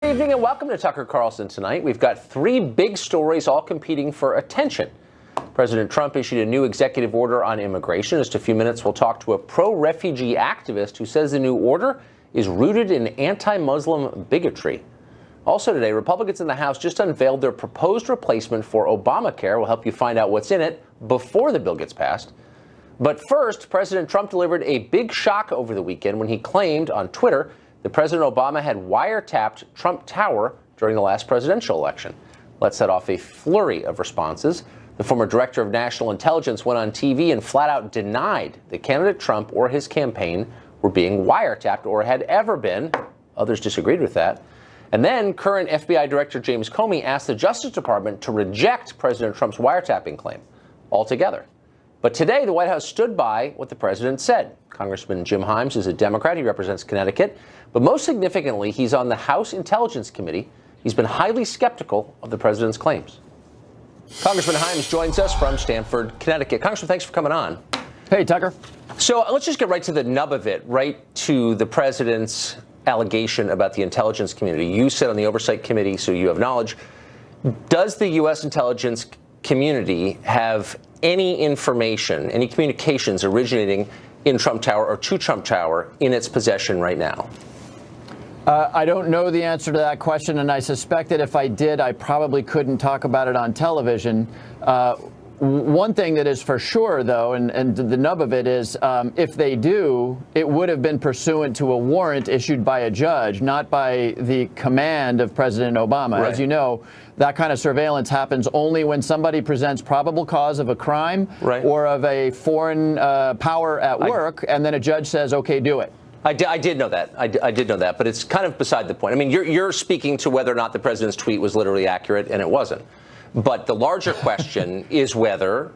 Good evening and welcome to Tucker Carlson tonight. We've got three big stories all competing for attention. President Trump issued a new executive order on immigration. In just a few minutes, we'll talk to a pro-refugee activist who says the new order is rooted in anti-Muslim bigotry. Also today, Republicans in the House just unveiled their proposed replacement for Obamacare. We'll help you find out what's in it before the bill gets passed. But first, President Trump delivered a big shock over the weekend when he claimed on Twitter that President Obama had wiretapped Trump Tower during the last presidential election. Let's set off a flurry of responses. The former director of national intelligence went on TV and flat out denied that candidate Trump or his campaign were being wiretapped or had ever been. Others disagreed with that. And then current FBI Director James Comey asked the Justice Department to reject President Trump's wiretapping claim altogether. But today, the White House stood by what the president said. Congressman Jim Hines is a Democrat. He represents Connecticut. But most significantly, he's on the House Intelligence Committee. He's been highly skeptical of the president's claims. Congressman Hines joins us from Stamford, Connecticut. Congressman, thanks for coming on. Hey, Tucker. So let's just get right to the nub of it, right to the president's allegation about the intelligence community. You sit on the Oversight Committee, so you have knowledge. Does the U.S. intelligence community have any information, any communications originating in Trump Tower or to Trump Tower in its possession right now? I don't know the answer to that question, and I suspect that if I did, I probably couldn't talk about it on television. One thing that is for sure, though, and the nub of it is, if they do, it would have been pursuant to a warrant issued by a judge, not by the command of President Obama. Right. As you know, that kind of surveillance happens only when somebody presents probable cause of a crime or of a foreign power at work, and then a judge says, okay, do it. I did know that. I did know that, but it's kind of beside the point. I mean, you're speaking to whether or not the president's tweet was literally accurate, and it wasn't. But the larger question is whether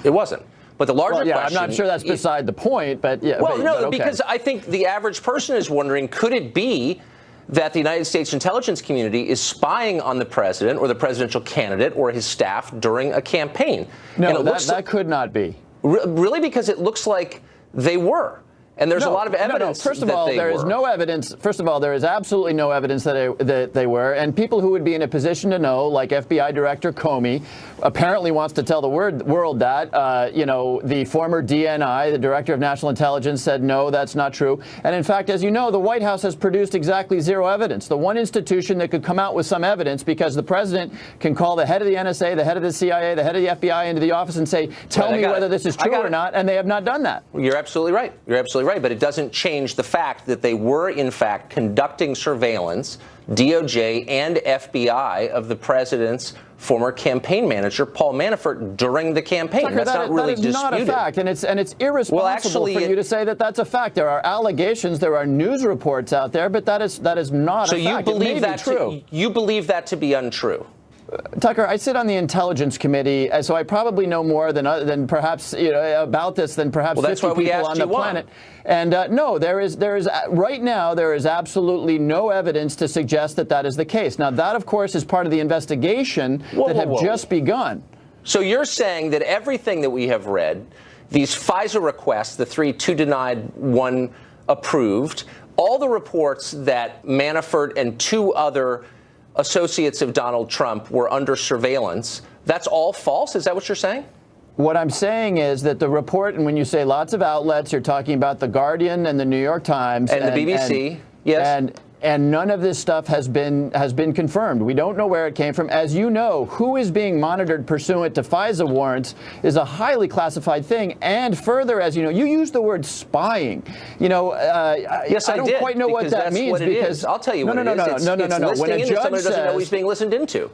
it wasn't. But the larger question... I'm not sure that's beside the point, but yeah. Well, but okay. Because I think the average person is wondering, could it be that the United States intelligence community is spying on the president or the presidential candidate or his staff during a campaign? No, that could not be. Really? Because it looks like they were. And there's a lot of evidence. First of all, there is no evidence. First of all, there is absolutely no evidence that they were. And people who would be in a position to know, like FBI Director Comey, apparently wants to tell the world that, the former DNI, the Director of National Intelligence, said, no, that's not true. And in fact, as you know, the White House has produced exactly zero evidence. The one institution that could come out with some evidence, because the president can call the head of the NSA, the head of the CIA, the head of the FBI into the office and say, tell me whether this is true or not. And they have not done that. You're absolutely right. You're absolutely right. But it doesn't change the fact that they were, in fact, conducting surveillance, DOJ and FBI, of the president's former campaign manager, Paul Manafort, during the campaign. Tucker, that's not really disputed. That is not a fact, and it's irresponsible for you to say that that's a fact. There are allegations, there are news reports out there, but that is not a fact. So you believe that true? You believe that to be untrue? Tucker, I sit on the Intelligence Committee, so I probably know more than perhaps about this than perhaps 50 people on the planet. And no, there is right now there is absolutely no evidence to suggest that that is the case. Now, that of course is part of the investigation that have just begun. So you're saying that everything that we have read, these FISA requests, the 2 denied, 1 approved, all the reports that Manafort and 2 other associates of Donald Trump were under surveillance, that's all false? Is that what you're saying? What I'm saying is that the report, and when you say lots of outlets, you're talking about The Guardian and the New York Times and the BBC, yes. And none of this stuff has been confirmed. We don't know where it came from. As you know, who is being monitored pursuant to FISA warrants is a highly classified thing. And further, as you know, you use the word spying. Yes, I don't quite know what that means, because I'll tell you what it is. No. When a judge doesn't know he's being listened into.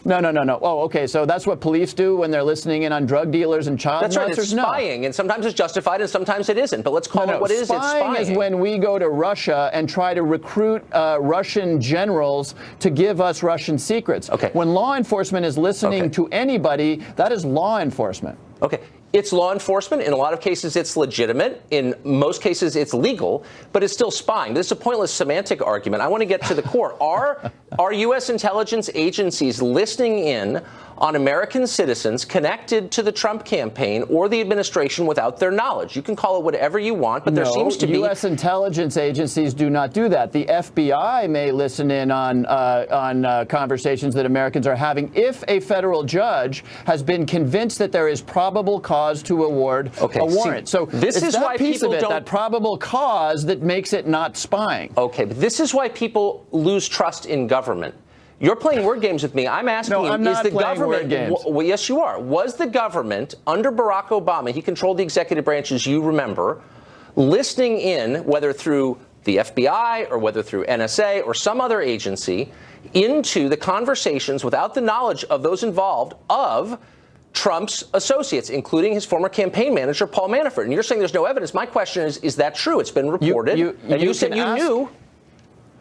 No. Oh, okay. So that's what police do when they're listening in on drug dealers and child molesters? That's right. It's spying, and sometimes it's justified, and sometimes it isn't. But let's call it what it is. It's spying. Spying is when we go to Russia and try to recruit Russian generals to give us Russian secrets. Okay. When law enforcement is listening to anybody, that is law enforcement. Okay. It's law enforcement. In a lot of cases, it's legitimate. In most cases, it's legal, but it's still spying. This is a pointless semantic argument. I want to get to the core. Are U.S. intelligence agencies listening in on American citizens connected to the Trump campaign or the administration without their knowledge. You can call it whatever you want, but there seems to be... U.S. intelligence agencies do not do that. The FBI may listen in on conversations that Americans are having if a federal judge has been convinced that there is probable cause to award a warrant. So this is why people don't... that probable cause that makes it not spying. Okay, but this is why people lose trust in government. You're playing word games with me. I'm asking you, is the government... Well, yes, you are. Was the government, under Barack Obama, he controlled the executive branch, as you remember, listening in, whether through the FBI or whether through NSA or some other agency, into the conversations without the knowledge of those involved of Trump's associates, including his former campaign manager, Paul Manafort? And you're saying there's no evidence. My question is that true? It's been reported. You said you knew.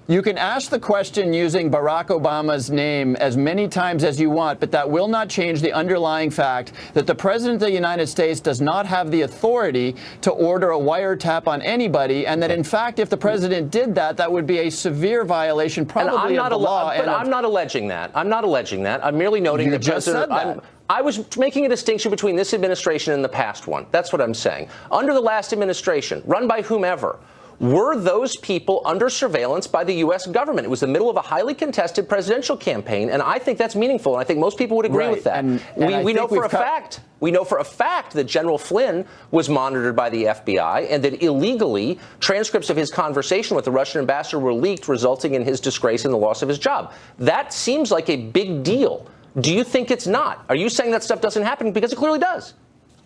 You can ask the question using Barack Obama's name as many times as you want, but that will not change the underlying fact that the President of the United States does not have the authority to order a wiretap on anybody, and that, in fact, if the President did that, that would be a severe violation, probably of the law. But I'm not alleging that. I'm not alleging that. I'm merely noting that I was making a distinction between this administration and the past one. That's what I'm saying. Under the last administration, run by whomever, were those people under surveillance by the U.S. government? It was the middle of a highly contested presidential campaign, and I think that's meaningful, and I think most people would agree with that. And we know for a fact. We know for a fact that General Flynn was monitored by the FBI and that illegally transcripts of his conversation with the Russian ambassador were leaked, resulting in his disgrace and the loss of his job. That seems like a big deal. Do you think it's not? Are you saying that stuff doesn't happen? Because it clearly does.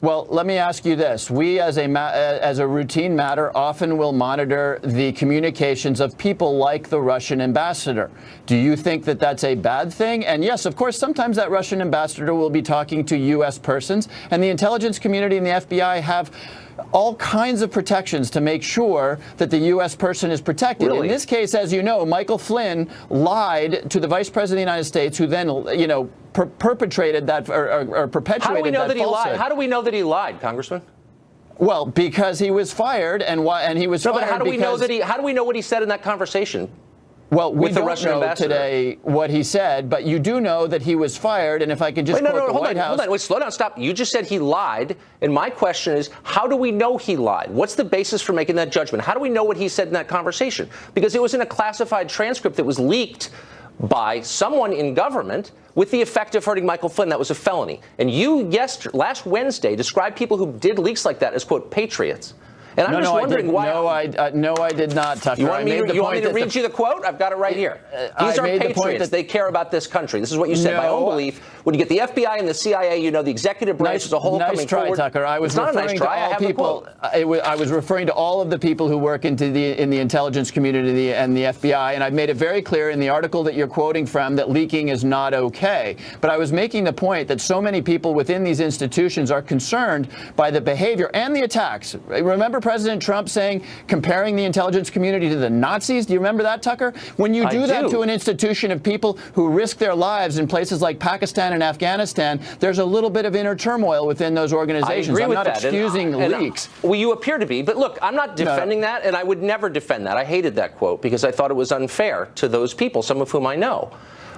Well, let me ask you this. We, as a routine matter, often will monitor the communications of people like the Russian ambassador. Do you think that that's a bad thing? And yes, of course, sometimes that Russian ambassador will be talking to U.S. persons, and the intelligence community and the FBI have all kinds of protections to make sure that the U.S. person is protected. Really? In this case, as you know, Michael Flynn lied to the Vice President of the United States, who then, perpetrated that or perpetuated that falsehood. How do we know that he lied? How do we know that he lied, Congressman? Well, because he was fired, and he was fired. But how do we know that how do we know what he said in that conversation? Well, we don't know today what he said, but you do know that he was fired. And if I could just quote the White House. Hold on, slow down, stop. You just said he lied, and my question is, how do we know he lied? What's the basis for making that judgment? How do we know what he said in that conversation? Because it was in a classified transcript that was leaked by someone in government with the effect of hurting Michael Flynn. That was a felony. And you, last Wednesday, described people who did leaks like that as, quote, patriots. And I'm just wondering why. No, I did not, Tucker. You want me to read you the quote? I've got it right here. These are patriots. They care about this country. This is what you said. By own belief, when you get the FBI and the CIA, the executive branch as a whole coming forward. Nice try, Tucker. I was referring not a nice try. To all people. I was referring to all of the people who work in the intelligence community and the FBI, and I've made it very clear in the article that you're quoting from that leaking is not okay. But I was making the point that so many people within these institutions are concerned by the behavior and the attacks. Remember President Trump comparing the intelligence community to the Nazis? Do you remember that, Tucker? When you do that to an institution of people who risk their lives in places like Pakistan and Afghanistan, there's a little bit of inner turmoil within those organizations. I agree with I'm not excusing leaks. Well, you appear to be. But look, I'm not defending that, and I would never defend that. I hated that quote because I thought it was unfair to those people, some of whom I know.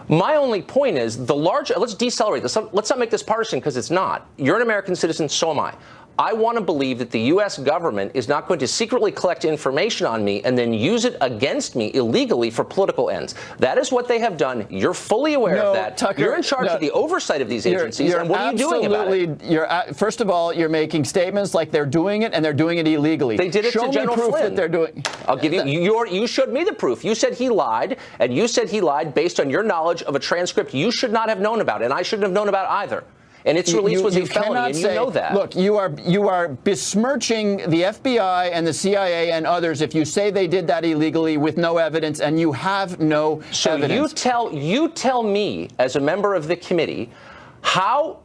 My only point is let's decelerate this. Let's not make this partisan because it's not. You're an American citizen, so am I. I want to believe that the U.S. government is not going to secretly collect information on me and then use it against me illegally for political ends. That is what they have done. You're fully aware of that. Tucker, you're in charge of the oversight of these agencies. And what are you doing about it? First of all, you're making statements like they're doing it and they're doing it illegally. They did it to General Flynn. That they're doing. I'll give you. You showed me the proof. You said he lied, and you said he lied based on your knowledge of a transcript you should not have known about, and I shouldn't have known about either. And its release was a felony, and you know that. Look, you are besmirching the FBI and the CIA and others if you say they did that illegally with no evidence, and you have no evidence. So you tell me, as a member of the committee,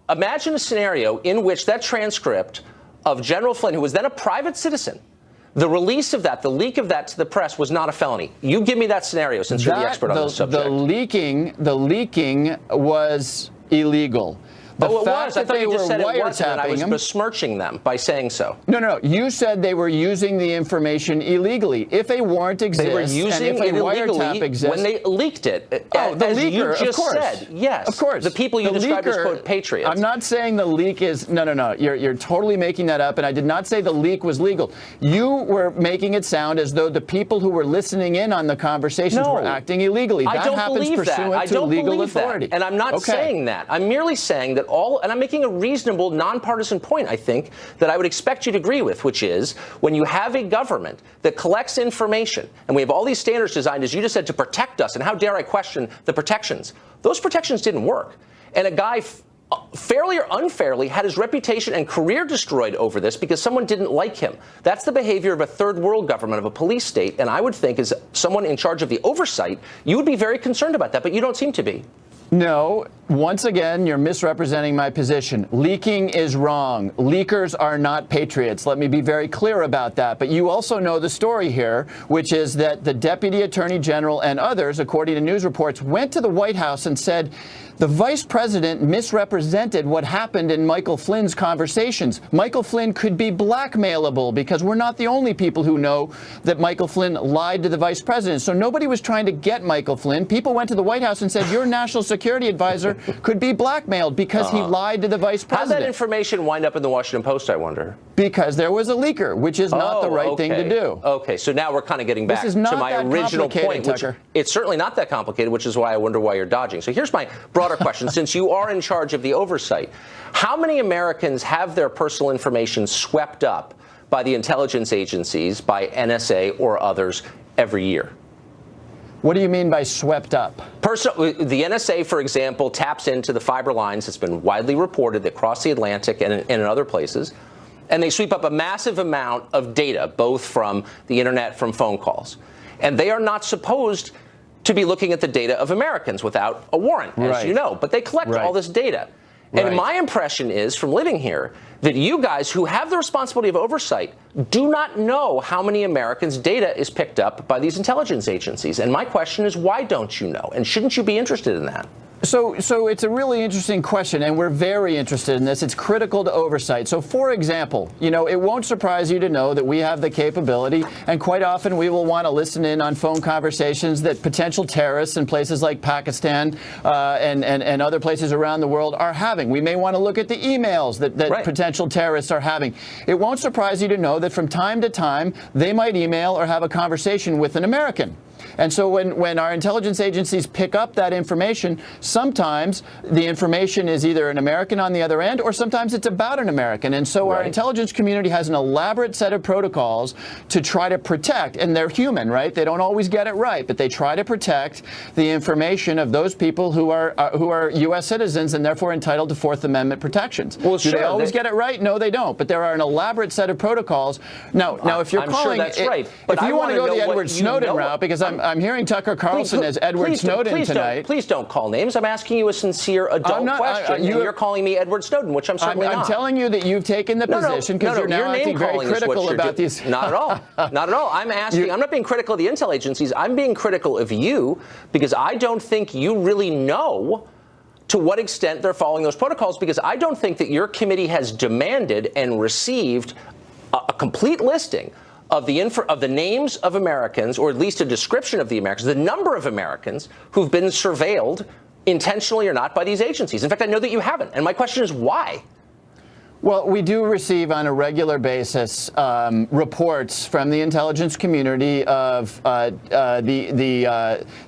imagine a scenario in which that transcript of General Flynn, who was then a private citizen, the release of that, the leak of that to the press was not a felony. You give me that scenario since you're the expert on this subject. The leaking was illegal. The oh, it fact was. I that thought they you just were said it wasn't, and I was wiretapping them. besmirching them by saying so. No, no, no. You said they were using the information illegally. If a warrant exists, They were using and if it a wiretap illegally exists, when they leaked it. Oh, the as leaker, you just of course. said. Yes. Of course. The people you described as, quote, patriots. I'm not saying the leak is, no, no, no. You're totally making that up, and I did not say the leak was legal. You were making it sound as though the people who were listening in on the conversations were acting illegally. I don't happens believe pursuant that. I to don't legal believe authority. that. And I'm not saying that. I'm merely saying that and I'm making a reasonable, nonpartisan point, I think, that I would expect you to agree with, which is when you have a government that collects information, and we have all these standards designed, as you just said, to protect us, and how dare I question the protections? Those protections didn't work. And a guy fairly or unfairly had his reputation and career destroyed over this because someone didn't like him. That's the behavior of a third world government, of a police state, and I would think as someone in charge of the oversight, you would be very concerned about that, but you don't seem to be. No. Once again, you're misrepresenting my position. Leaking is wrong. Leakers are not patriots. Let me be very clear about that. But you also know the story here, which is that the Deputy Attorney General and others, according to news reports, went to the White House and said the Vice President misrepresented what happened in Michael Flynn's conversations. Michael Flynn could be blackmailable because we're not the only people who know that Michael Flynn lied to the Vice President. So nobody was trying to get Michael Flynn. People went to the White House and said, your national security advisor could be blackmailed because he lied to the Vice President. How did that information wind up in the Washington Post, I wonder? Because there was a leaker, which is not the right thing to do. Okay, so now we're kind of getting back to my original point, which it's certainly not that complicated, which is why I wonder why you're dodging. So here's my broader question. Since you are in charge of the oversight, how many Americans have their personal information swept up by the intelligence agencies, by NSA or others every year? What do you mean by swept up? The NSA, for example, taps into the fiber lines that's been widely reported that cross the Atlantic and in other places, and they sweep up a massive amount of data, both from the internet, from phone calls. And they are not supposed to be looking at the data of Americans without a warrant, as you know, but they collect all this data. And my impression is, from living here, that you guys who have the responsibility of oversight do not know how many Americans' data is picked up by these intelligence agencies. And my question is, why don't you know? And shouldn't you be interested in that? So it's a really interesting question, and we're very interested in this. It's critical to oversight. So, for example, you know, it won't surprise you to know that we have the capability, and quite often we will want to listen in on phone conversations that potential terrorists in places like Pakistan and other places around the world are having. We may want to look at the emails that potential terrorists are having. It won't surprise you to know that from time to time they might email or have a conversation with an American. And so when our intelligence agencies pick up that information, sometimes the information is either an American on the other end, or sometimes it's about an American. And so our intelligence community has an elaborate set of protocols to try to protect, and they're human, right? They don't always get it right, but they try to protect the information of those people who are U.S. citizens and therefore entitled to Fourth Amendment protections. Well, do they always get it right? No, they don't. But there are an elaborate set of protocols. Now, if you're calling, sure that's right. But if you want to go the Edward Snowden route, because I'm hearing Tucker Carlson as Edward Snowden tonight. Please don't call names. I'm asking you a sincere adult question. You're calling me Edward Snowden, which I'm certainly not. I'm telling you that you've taken the position because you're now acting very critical about these. Not at all. Not at all. I'm asking. I'm not being critical of the intel agencies. I'm being critical of you because I don't think you really know to what extent they're following those protocols, because I don't think that your committee has demanded and received a complete listing of the names of Americans, or at least a description of the Americans, the number of Americans who've been surveilled, intentionally or not, by these agencies. In fact, I know that you haven't. And my question is why? Well, we do receive on a regular basis reports from the intelligence community of the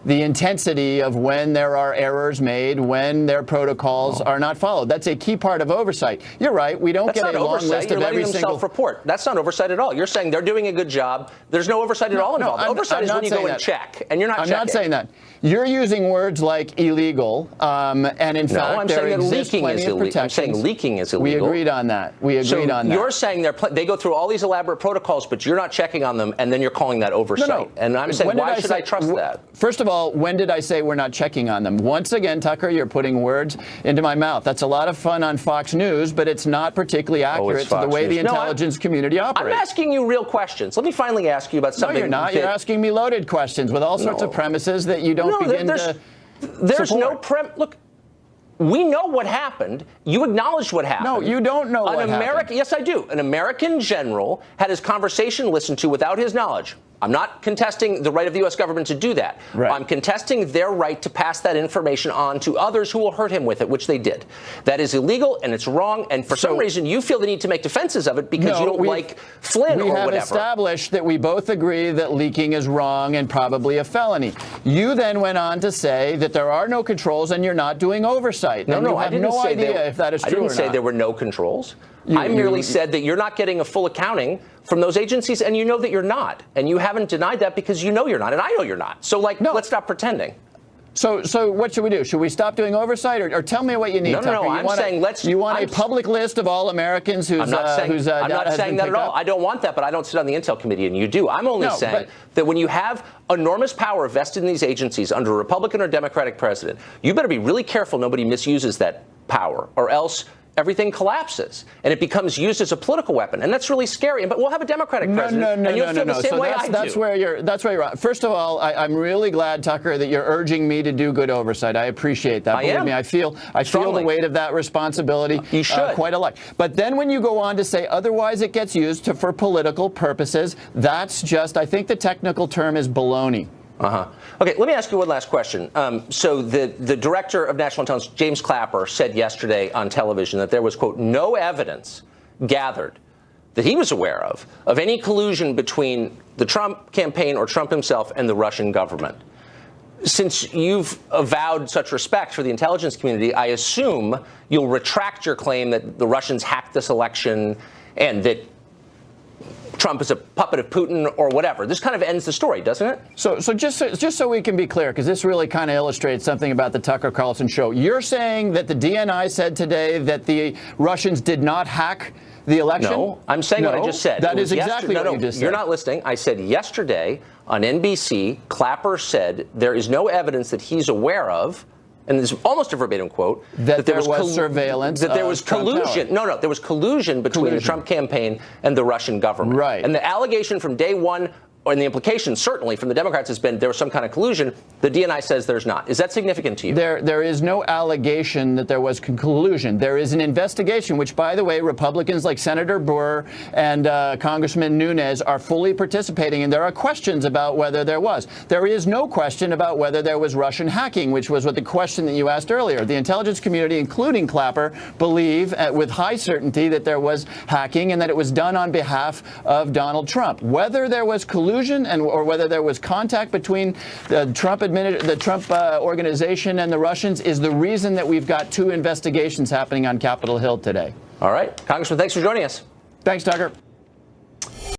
intensity of when there are errors made, when their protocols are not followed. That's a key part of oversight. You're right. We don't get a long list of every single. Self-report. That's not oversight at all. You're saying they're doing a good job. There's no oversight at all involved. Oversight is when you go and check, and you're not checking. I'm not saying that. You're using words like illegal, and in fact, there exists plenty of protections. I'm saying leaking is illegal. We agreed on that. We agreed on that. You're saying they go through all these elaborate protocols, but you're not checking on them, and then you're calling that oversight. No. And I'm saying, why should I trust that? First of all, when did I say we're not checking on them? Once again, Tucker, you're putting words into my mouth. That's a lot of fun on Fox News, but it's not particularly accurate to the way the intelligence community operates. I'm asking you real questions. Let me finally ask you about something. No, you're not. You're asking me loaded questions with all sorts of premises that you don't begin to There's support. Look, we know what happened. You acknowledged what happened. No, you don't know what happened. Yes, I do. An American general had his conversation listened to without his knowledge. I'm not contesting the right of the U.S. government to do that. Right. I'm contesting their right to pass that information on to others who will hurt him with it, which they did. That is illegal, and it's wrong, and for some reason you feel the need to make defenses of it because you don't like Flynn or whatever. We have established that we both agree that leaking is wrong and probably a felony. You then went on to say that there are no controls and you're not doing oversight. No, I didn't say if that is true or not. I didn't say there were no controls. I merely said that you're not getting a full accounting from those agencies, and you know that you're not. And you haven't denied that because you know you're not, and I know you're not. So, let's stop pretending. So what should we do? Should we stop doing oversight, or tell me what you need? No. I'm saying let's. You want a public list of all Americans whose I'm not saying that at all. I don't want that, but I don't sit on the Intel Committee, and you do. I'm only saying that when you have enormous power vested in these agencies under a Republican or Democratic president, you better be really careful nobody misuses that power, or else everything collapses and it becomes used as a political weapon, and that's really scary. But we'll have a Democratic president, and you'll feel the same way I do. That's where you're wrong. First of all, I'm really glad, Tucker, that you're urging me to do good oversight. I appreciate that. Believe me, I feel the weight of that responsibility. You should quite a lot. But then when you go on to say otherwise it gets used for political purposes, that's just, I think the technical term is baloney. Okay, let me ask you one last question. So the director of national intelligence, James Clapper, said yesterday on television that there was, quote, no evidence gathered that he was aware of any collusion between the Trump campaign or Trump himself and the Russian government. Since you've avowed such respect for the intelligence community, I assume you'll retract your claim that the Russians hacked this election and that Trump is a puppet of Putin or whatever. This kind of ends the story, doesn't it? So just so we can be clear, because this really kind of illustrates something about the Tucker Carlson show. You're saying that the DNI said today that the Russians did not hack the election? No, I'm saying what I just said. That is exactly what you just said. You're not listening. I said yesterday on NBC, Clapper said there is no evidence that he's aware of, and this is almost a verbatim quote, that there was surveillance, that there was collusion. No, there was collusion between the Trump campaign and the Russian government. Right. And the allegation from day one, and the implication certainly from the Democrats, has been there was some kind of collusion. The DNI says there's not. Is that significant to you? There is no allegation that there was collusion. There is an investigation, which, by the way, Republicans like Senator Burr and Congressman Nunes are fully participating in. There are questions about whether there was. There is no question about whether there was Russian hacking, which was what the question that you asked earlier. The intelligence community, including Clapper, believe with high certainty that there was hacking and that it was done on behalf of Donald Trump. Whether there was collusion or whether there was contact between the Trump organization and the Russians is the reason that we've got two investigations happening on Capitol Hill today. All right. Congressman, thanks for joining us. Thanks, Tucker.